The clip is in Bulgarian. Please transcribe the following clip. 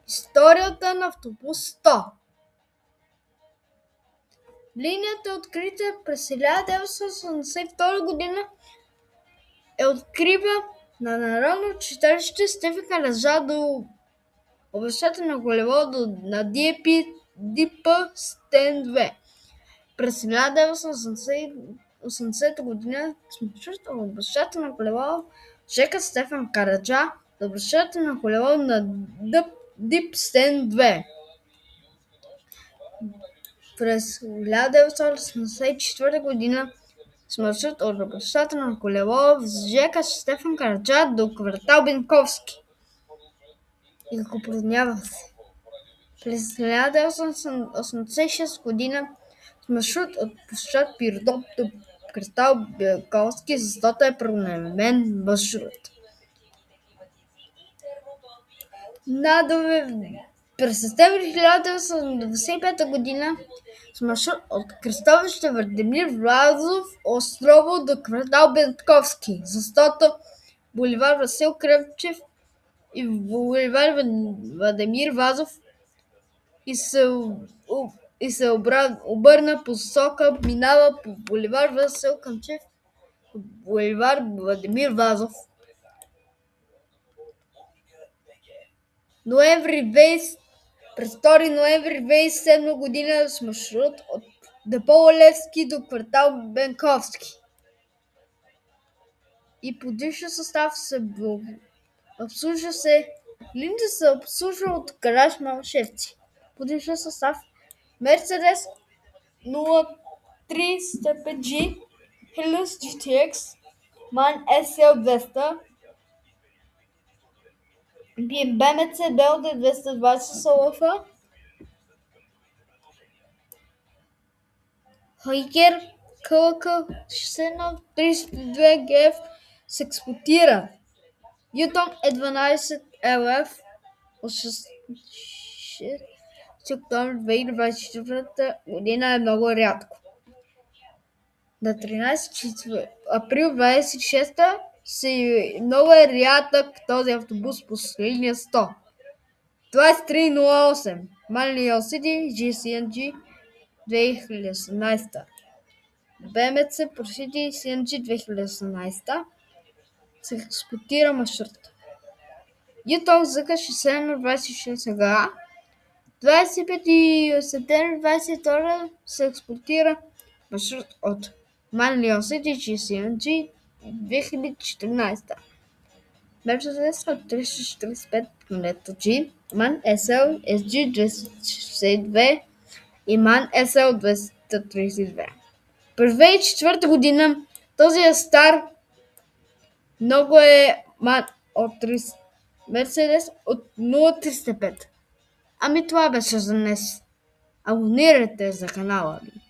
Историята на автобус 100. Линията е открита през 1982 година. Открива на Народно читалище Стефан Караджа до обещателно колело на ДП Стен 2. През 1980 година смъртта обещателно колело Жека Стефан Караджа до обещателно колело на ДП Стен 2. През 1984 година с маршрут от обещателно колело с Жека Стефан Караджа до квартал Бенковски и Купринявах се. През 1986 година с маршрут от площад Пирдоп до квартал Бенковски, защото е променен маршрут. През септември 1995 година с маршрут от кръстовище Владимир Вазов Острово до квартал Бенковски, защото буливар Васил Кръвчев и буливар Владимир Вазов и се обърна посока, минава по буливар Васил Кръвчев и буливар Владимир Вазов. През 2 ноември 2007 година с маршрут от депо Левски до квартал Бенковски и подвижен състав линията се обслужва от гараж Малшевци. Подвижен състав Мерцедес 0305G, Hilux GTX, MAN SL200, BMC BLD 220 СЛФ, Хайкер КЛК 6132 ГФ се експлоатира. Ютон E12 LF от 6 октомври 2024 година е много рядко. На 13 април 26 много е рядък този автобус по линия 100. 2308 Манлион Сити GCNG 2018. БМЦ Просити CNG 2018 се експлоатира маршрут. Ютон ЗК 6026 га 25 септември 22 се експлоатира маршрут от Манлион Сити GCNG 2014. Мерцедес от 345 Конето G, MAN SL SG 262 и MAN SL 232. През 2004 година този е стар. Много е MAN от 30 Мерцедес от 0305. Ами това беше за днес. Абонирайте за канала ми.